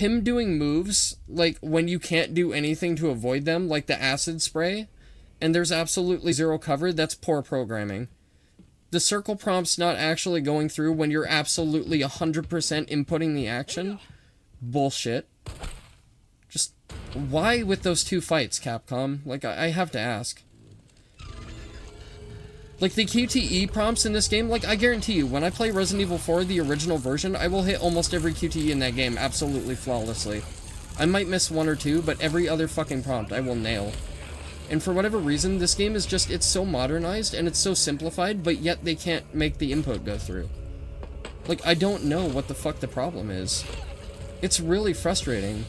him doing moves, like, when you can't do anything to avoid them, like the acid spray, and there's absolutely zero cover, that's poor programming. The circle prompt's not actually going through when you're absolutely 100% inputting the action. Bullshit. Just, why with those two fights, Capcom? Like, I have to ask. Like, the QTE prompts in this game, like, I guarantee you, when I play Resident Evil 4, the original version, I will hit almost every QTE in that game absolutely flawlessly. I might miss one or two, but every other fucking prompt I will nail. And for whatever reason, this game is just, it's so modernized, and it's so simplified, but yet they can't make the input go through. Like, I don't know what the fuck the problem is. It's really frustrating.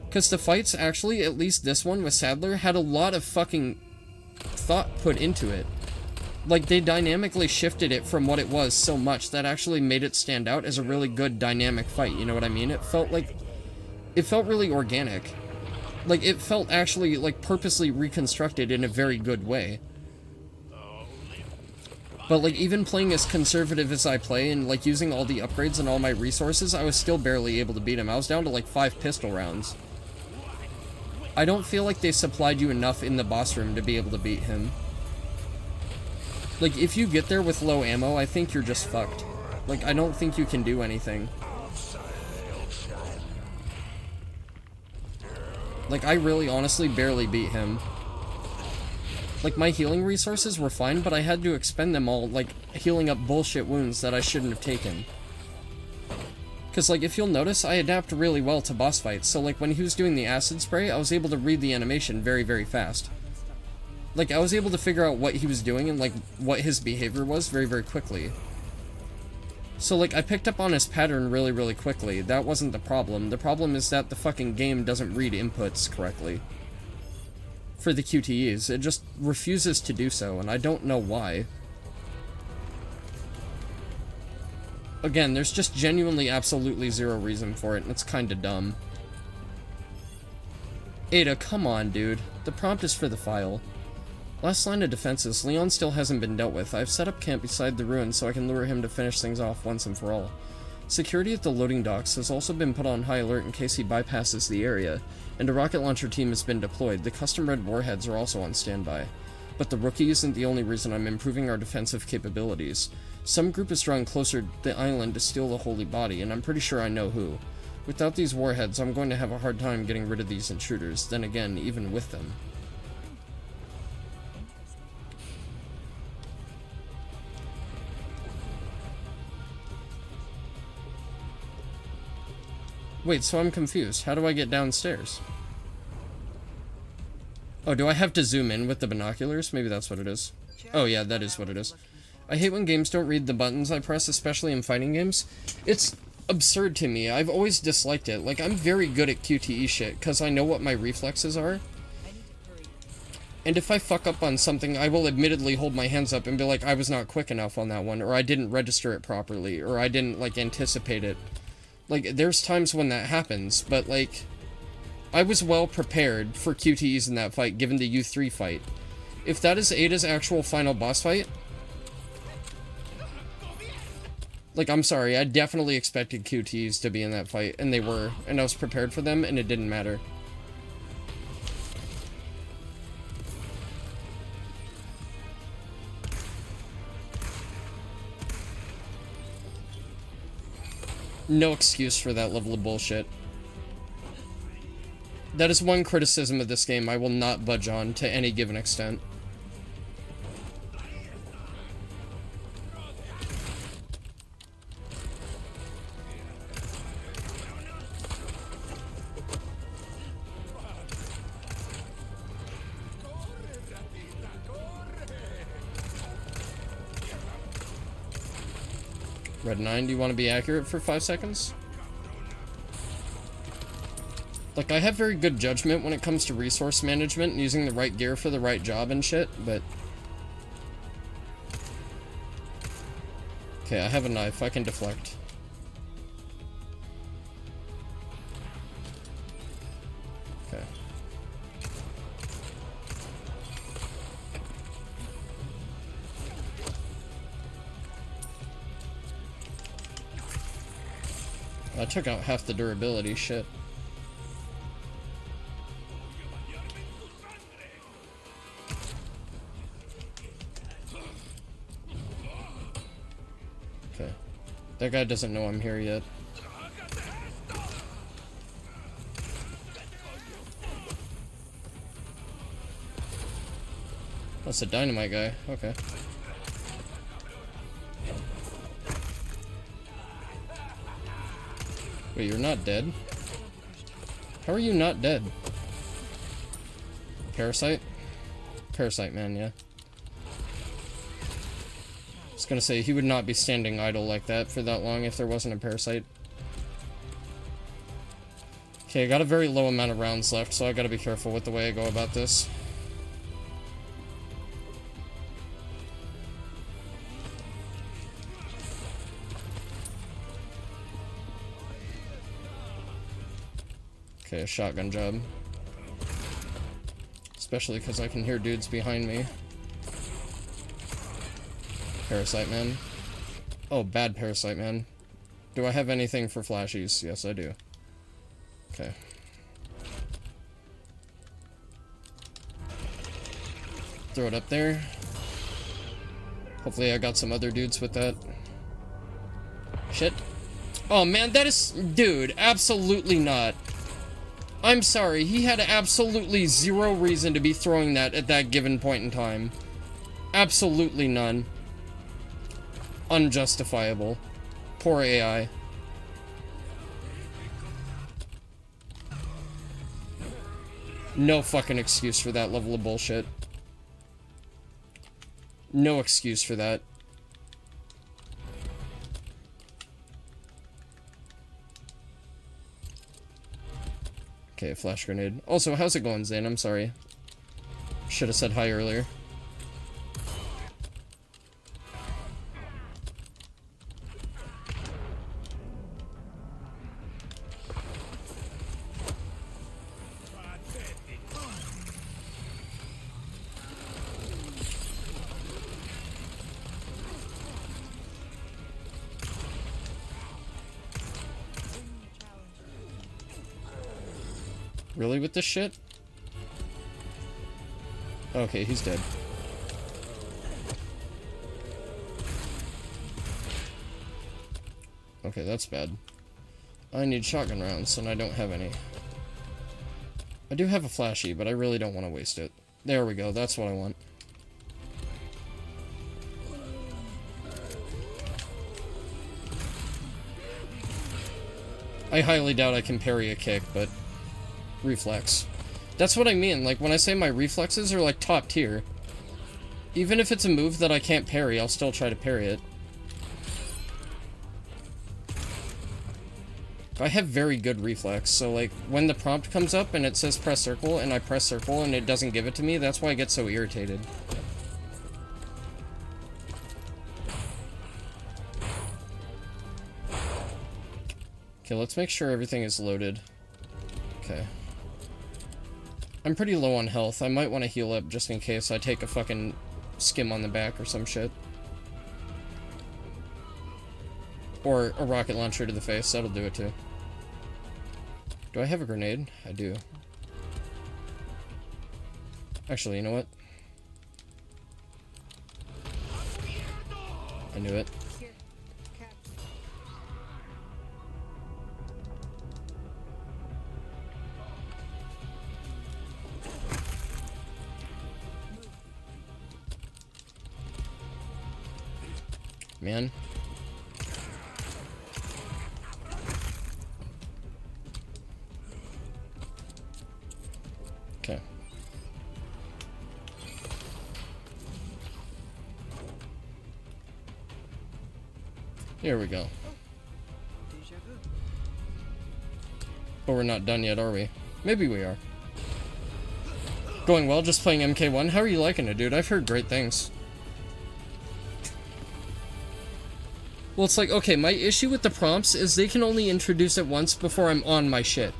Because the fights, actually, at least this one with Sadler, had a lot of fucking thought put into it. Like, they dynamically shifted it from what it was so much that actually made it stand out as a really good dynamic fight, you know what I mean? It felt really organic. Like, it felt actually, like, purposely reconstructed in a very good way. But, like, even playing as conservative as I play and, like, using all the upgrades and all my resources, I was still barely able to beat him. I was down to, like, 5 pistol rounds. I don't feel like they supplied you enough in the boss room to be able to beat him. Like, if you get there with low ammo, I think you're just fucked. Like, I don't think you can do anything. Like, I really honestly barely beat him. Like, my healing resources were fine, but I had to expend them all, like, healing up bullshit wounds that I shouldn't have taken. Because, like, if you'll notice, I adapt really well to boss fights, so, like, when he was doing the acid spray, I was able to read the animation very, very fast. Like, I was able to figure out what he was doing and, like, what his behavior was very, very quickly. So, like, I picked up on his pattern really, really quickly. That wasn't the problem. The problem is that the fucking game doesn't read inputs correctly. For the QTEs. It just refuses to do so, and I don't know why. Again, there's just genuinely absolutely zero reason for it, and it's kinda dumb. Ada, come on, dude. The prompt is for the file. Last line of defenses. Leon still hasn't been dealt with. I've set up camp beside the ruins so I can lure him to finish things off once and for all. Security at the loading docks has also been put on high alert in case he bypasses the area, and a rocket launcher team has been deployed. The custom red warheads are also on standby. But the rookie isn't the only reason I'm improving our defensive capabilities. Some group is drawing closer to the island to steal the holy body, and I'm pretty sure I know who. Without these warheads, I'm going to have a hard time getting rid of these intruders, then again, even with them. Wait, so I'm confused. How do I get downstairs? Oh, do I have to zoom in with the binoculars? Maybe that's what it is. Oh yeah, that is what it is. I hate when games don't read the buttons I press, especially in fighting games. It's absurd to me. I've always disliked it. Like, I'm very good at QTE shit, because I know what my reflexes are. And if I fuck up on something, I will admittedly hold my hands up and be like, I was not quick enough on that one, or I didn't register it properly, or I didn't, like, anticipate it. Like, there's times when that happens, but, like, I was well prepared for QTEs in that fight, given the U3 fight. If that is Ada's actual final boss fight, like, I'm sorry, I definitely expected QTEs to be in that fight, and they were, and I was prepared for them, and it didn't matter. No excuse for that level of bullshit. That is one criticism of this game I will not budge on to any given extent. Red 9, do you want to be accurate for 5 seconds? Like, I have very good judgment when it comes to resource management and using the right gear for the right job and shit, but... Okay, I have a knife. I can deflect. Okay. I took out half the durability, shit. Okay. That guy doesn't know I'm here yet. That's a dynamite guy. Okay. Wait, you're not dead? How are you not dead? Parasite? Parasite man, yeah. I was gonna say, he would not be standing idle like that for that long if there wasn't a parasite. Okay, I got a very low amount of rounds left, so I gotta be careful with the way I go about this. Okay, a shotgun job. Especially because I can hear dudes behind me. Parasite man. Oh, bad parasite man. Do I have anything for flashies? Yes, I do. Okay. Throw it up there. Hopefully I got some other dudes with that. Shit. Oh man, that is... Dude, absolutely not. I'm sorry, he had absolutely zero reason to be throwing that at that given point in time. Absolutely none. Unjustifiable. Poor AI. No fucking excuse for that level of bullshit. No excuse for that. Okay, flash grenade. Also, how's it going, Zane? I'm sorry. Should have said hi earlier. Really with this shit? Okay, he's dead. Okay, that's bad. I need shotgun rounds, and I don't have any. I do have a flashy, but I really don't want to waste it. There we go, that's what I want. I highly doubt I can parry a kick, but... reflex. That's what I mean, like, when I say my reflexes are, like, top tier. Even if it's a move that I can't parry, I'll still try to parry it. I have very good reflex, so, like, when the prompt comes up and it says press circle, and I press circle and it doesn't give it to me, that's why I get so irritated. Okay, let's make sure everything is loaded. Okay. I'm pretty low on health. I might want to heal up just in case I take a fucking skim on the back or some shit. Or a rocket launcher to the face. That'll do it too. Do I have a grenade? I do. Actually, you know what? I knew it. Man. Okay. Here we go. But we're not done yet, are we? Maybe we are. Going well, just playing MK1. How are you liking it, dude? I've heard great things. Well, it's like, okay, my issue with the prompts is they can only introduce it once before I'm on my shit.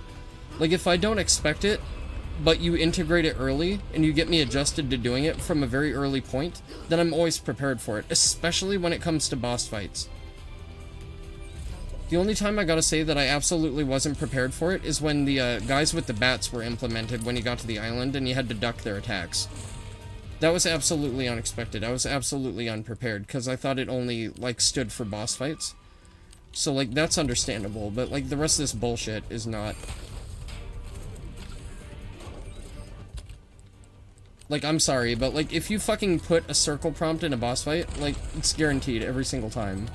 Like, if I don't expect it, but you integrate it early, and you get me adjusted to doing it from a very early point, then I'm always prepared for it, especially when it comes to boss fights. The only time I gotta say that I absolutely wasn't prepared for it is when the guys with the bats were implemented when you got to the island and you had to duck their attacks. That was absolutely unexpected. I was absolutely unprepared because I thought it only, like, stood for boss fights. So, like, that's understandable, but, like, the rest of this bullshit is not. Like, I'm sorry, but, like, if you fucking put a circle prompt in a boss fight, like, it's guaranteed every single time.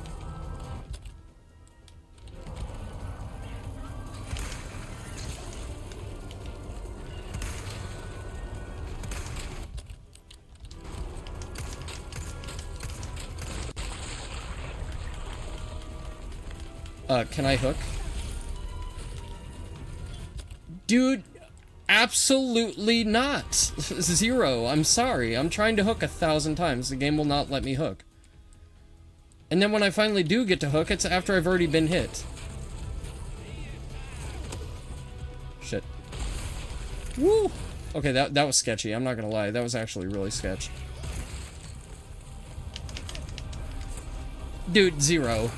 Can I hook? Dude, absolutely not. 0. I'm sorry. I'm trying to hook 1,000 times. The game will not let me hook. And then when I finally do get to hook, it's after I've already been hit. Shit. Woo! Okay, that was sketchy. I'm not gonna lie. That was actually really sketch. Dude, 0.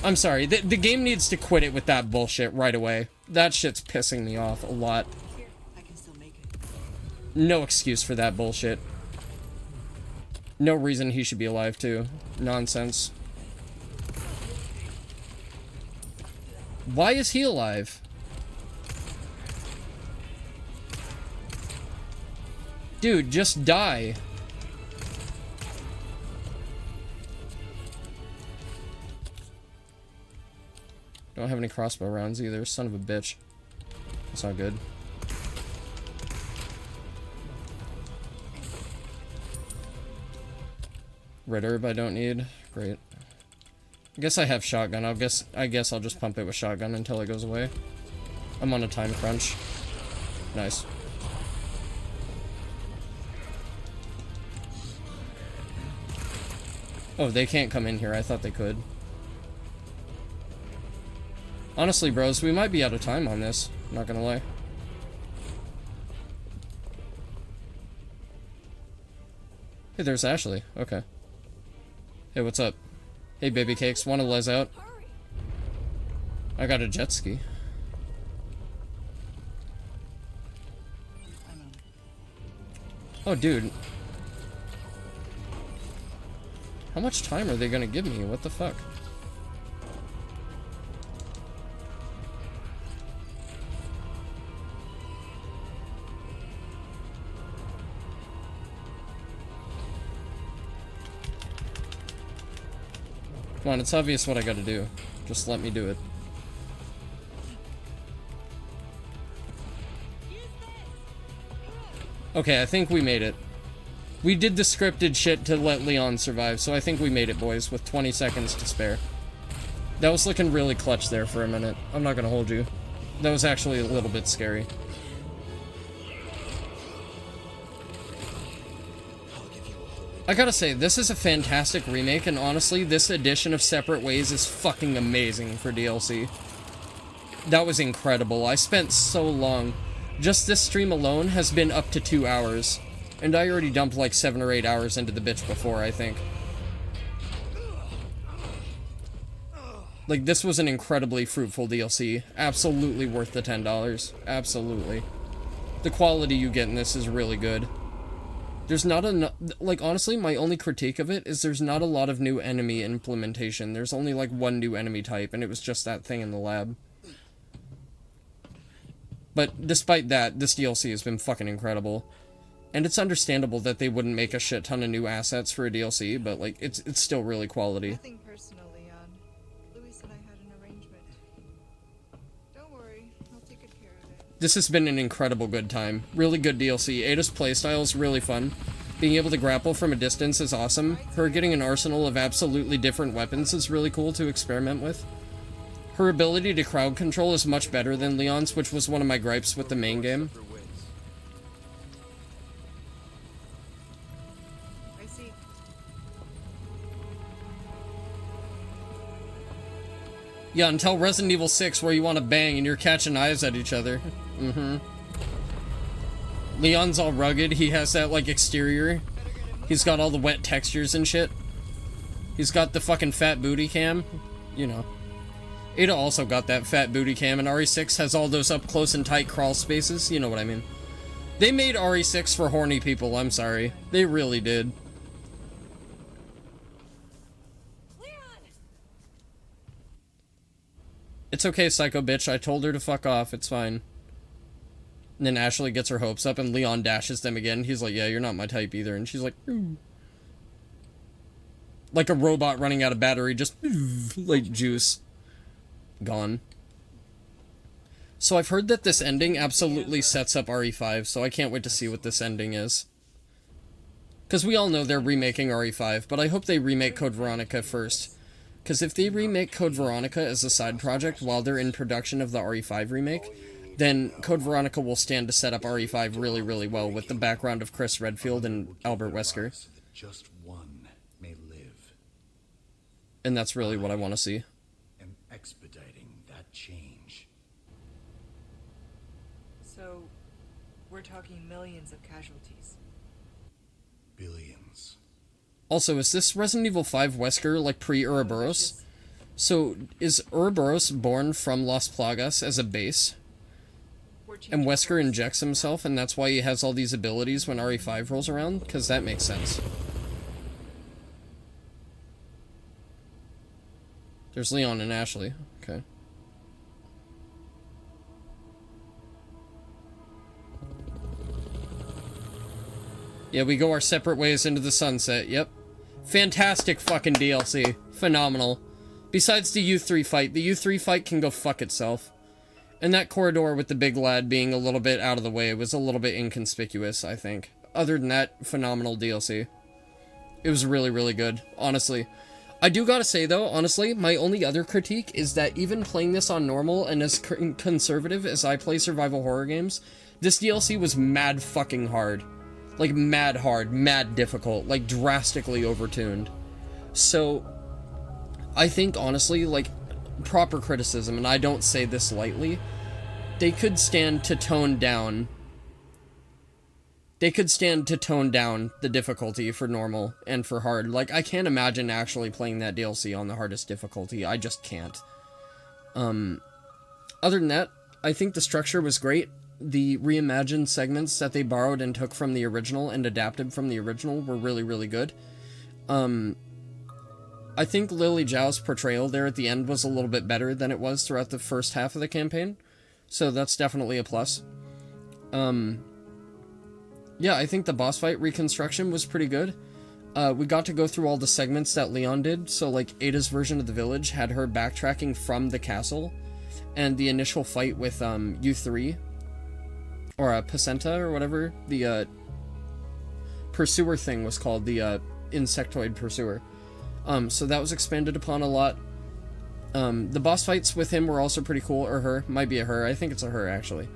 I'm sorry, the game needs to quit it with that bullshit right away. That shit's pissing me off a lot. Here, I can still make it. No excuse for that bullshit. No reason he should be alive too. Nonsense. Why is he alive? Dude, just die. Don't have any crossbow rounds either, son of a bitch. That's not good. Red herb I don't need. Great. I guess I have shotgun. I guess I'll just pump it with shotgun until it goes away. I'm on a time crunch. Nice. Oh, they can't come in here. I thought they could. Honestly, bros, we might be out of time on this. Not gonna lie. Hey, there's Ashley. Okay. Hey, what's up? Hey, baby cakes. Wanna les out? I got a jet ski. Oh, dude. How much time are they gonna give me? What the fuck? Come on, it's obvious what I gotta do. Just let me do it. Okay, I think we made it. We did the scripted shit to let Leon survive, so I think we made it, boys, with 20 seconds to spare. That was looking really clutch there for a minute. I'm not gonna hold you. That was actually a little bit scary. I gotta say, this is a fantastic remake, and honestly, this edition of Separate Ways is fucking amazing for DLC. That was incredible. I spent so long. Just this stream alone has been up to 2 hours. And I already dumped like 7 or 8 hours into the bitch before, I think. Like, this was an incredibly fruitful DLC. Absolutely worth the $10. Absolutely. The quality you get in this is really good. There's not enough, like, honestly, my only critique of it is there's not a lot of new enemy implementation. There's only, like, one new enemy type, and it was just that thing in the lab. But despite that, this DLC has been fucking incredible. And it's understandable that they wouldn't make a shit ton of new assets for a DLC, but, like, it's still really quality. Nothing personal, Leon. Louis said I had an arrangement. Don't worry, I'll take good care of it. This has been an incredible good time. Really good DLC. Ada's playstyle is really fun. Being able to grapple from a distance is awesome. Her getting an arsenal of absolutely different weapons is really cool to experiment with. Her ability to crowd control is much better than Leon's, which was one of my gripes with the main game. I see. Yeah, until Resident Evil 6 where you want to bang and you're catching eyes at each other. Mm-hmm. Leon's all rugged. He has that, like, exterior. He's got all the wet textures and shit. He's got the fucking fat booty cam. you know. Ada also got that fat booty cam, and RE6 has all those up close and tight crawl spaces, you know what I mean. They made RE6 for horny people, I'm sorry. They really did. It's okay, psycho bitch, I told her to fuck off, it's fine. And then Ashley gets her hopes up, and Leon dashes them again. He's like, yeah, you're not my type either. And she's like, ooh. Like a robot running out of battery, just like juice. Gone. So I've heard that this ending absolutely sets up RE5, so I can't wait to see what this ending is. Because we all know they're remaking RE5, but I hope they remake Code Veronica first. Because if they remake Code Veronica as a side project while they're in production of the RE5 remake, then Code Veronica will stand to set up RE5 really, really well with the background of Chris Redfield and Albert Wesker. Just one may live. And that's really what I want to see. Am expediting that change. So, we're talking millions of casualties. Billions. Also, is this Resident Evil 5 Wesker like pre-Ouroboros? So, is Ouroboros born from Las Plagas as a base? And Wesker injects himself, and that's why he has all these abilities when RE5 rolls around? Because that makes sense. There's Leon and Ashley. Okay. Yeah, we go our separate ways into the sunset. Yep. Fantastic fucking DLC. Phenomenal. Besides the U3 fight. The U3 fight can go fuck itself. And that corridor with the big lad being a little bit out of the way was a little bit inconspicuous, I think. Other than that, phenomenal DLC. It was really, really good, honestly. I do gotta say, though, honestly, my only other critique is that even playing this on normal and as conservative as I play survival horror games, this DLC was mad fucking hard. Like, mad hard, mad difficult, like, drastically overtuned. So, I think, honestly, like, proper criticism, and I don't say this lightly, they could stand to tone down. They could stand to tone down the difficulty for normal and for hard. Like, I can't imagine actually playing that DLC on the hardest difficulty. I just can't. Other than that, I think the structure was great. The reimagined segments that they borrowed and took from the original and adapted from the original were really, really good. I think Lily Zhao's portrayal there at the end was a little bit better than it was throughout the first half of the campaign. So that's definitely a plus. Yeah, I think the boss fight reconstruction was pretty good. We got to go through all the segments that Leon did. So, like, Ada's version of the village had her backtracking from the castle. And the initial fight with U3. Or Placenta, or whatever. The pursuer thing was called. The insectoid pursuer. So that was expanded upon a lot. The boss fights with him were also pretty cool, or her. Might be a her. I think it's a her, actually.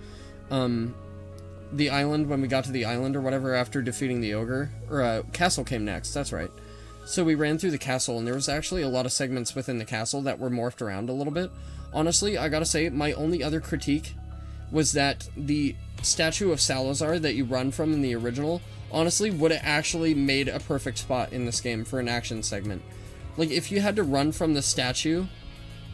The island, when we got to the island or whatever after defeating the ogre. Or, castle came next, that's right. So we ran through the castle, and there was actually a lot of segments within the castle that were morphed around a little bit. Honestly, I gotta say, my only other critique was that the statue of Salazar that you run from in the original, honestly, would have actually made a perfect spot in this game for an action segment. Like, if you had to run from the statue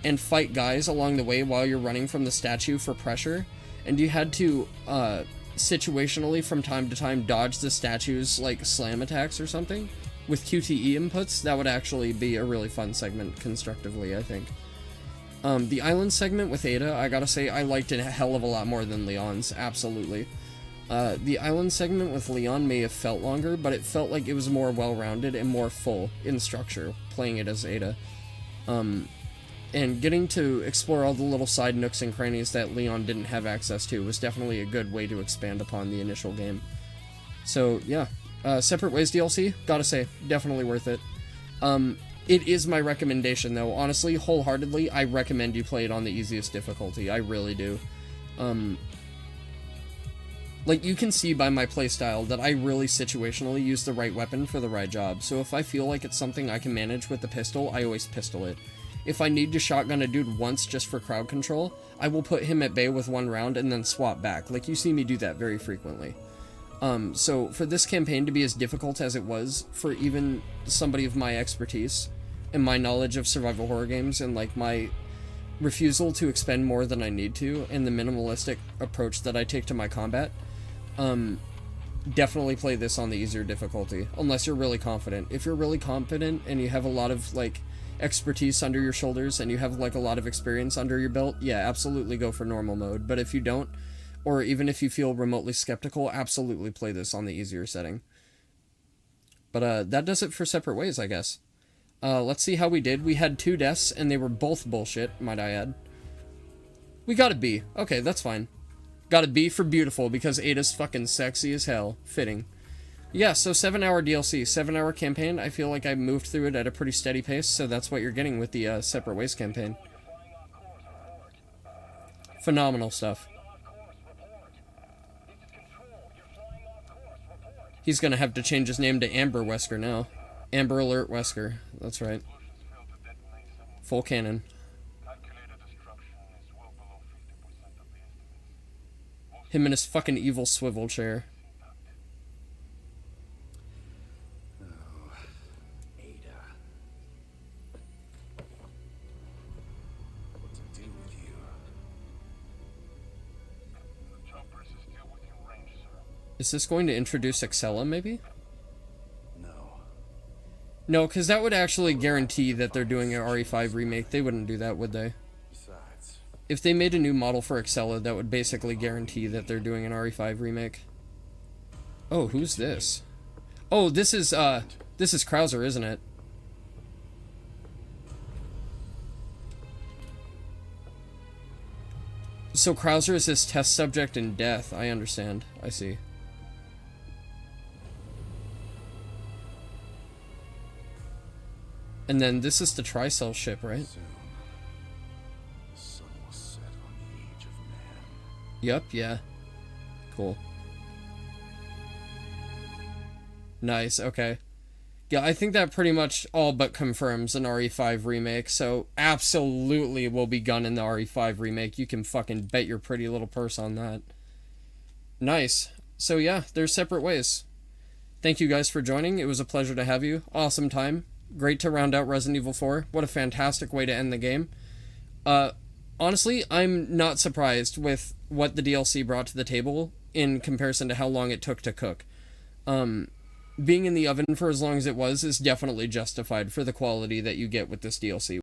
and fight guys along the way while you're running from the statue for pressure, and you had to, situationally from time to time dodge the statue's, like, slam attacks or something, with QTE inputs, that would actually be a really fun segment constructively, I think. The island segment with Ada, I gotta say, I liked it a hell of a lot more than Leon's, absolutely. The island segment with Leon may have felt longer, but it felt like it was more well-rounded and more full in structure, playing it as Ada. And getting to explore all the little side nooks and crannies that Leon didn't have access to was definitely a good way to expand upon the initial game. So, yeah. Separate Ways DLC, gotta say, definitely worth it. It is my recommendation, though. Honestly, wholeheartedly, I recommend you play it on the easiest difficulty. I really do. Like, you can see by my playstyle that I really situationally use the right weapon for the right job. So if I feel like it's something I can manage with the pistol, I always pistol it. If I need to shotgun a dude once just for crowd control, I will put him at bay with one round and then swap back. Like, you see me do that very frequently. So for this campaign to be as difficult as it was for even somebody of my expertise, and my knowledge of survival horror games and like my refusal to expend more than I need to and the minimalistic approach that I take to my combat, definitely play this on the easier difficulty, unless you're really confident. If you're really confident and you have a lot of like expertise under your shoulders and you have like a lot of experience under your belt, yeah, absolutely go for normal mode. But if you don't, or even if you feel remotely skeptical, absolutely play this on the easier setting. But that does it for Separate Ways, I guess. Let's see how we did. We had 2 deaths, and they were both bullshit, might I add. We got a B. Okay, that's fine. Got a B for beautiful, because Ada's fucking sexy as hell. Fitting. Yeah, so 7-hour DLC, 7-hour campaign. I feel like I moved through it at a pretty steady pace, so that's what you're getting with the Separate Ways campaign. Phenomenal stuff. He's gonna have to change his name to Amber Wesker now. Amber Alert Wesker. That's right. Full cannon. Him and his fucking evil swivel chair. Oh, Ada. What to do with you? Is this going to introduce Excella, maybe? No. No, because that would actually guarantee that they're doing an RE5 remake. They wouldn't do that, would they? Besides, If they made a new model for Excella, that would basically guarantee that they're doing an RE5 remake. Oh, who's this? Oh, this is Krauser, isn't it? So Krauser is his test subject in Death. I understand. I see. And then this is the Tricell ship, right? soon the sun will set on the age of man. Yup, yeah. Cool. Nice, okay. Yeah, I think that pretty much all but confirms an RE5 remake, so absolutely will be gunning the RE5 remake. You can fucking bet your pretty little purse on that. Nice. So yeah, there's Separate Ways. Thank you guys for joining. It was a pleasure to have you. Awesome time. Great to round out Resident Evil 4. What a fantastic way to end the game. Honestly, I'm not surprised with what the DLC brought to the table in comparison to how long it took to cook. Being in the oven for as long as it was is definitely justified for the quality that you get with this DLC.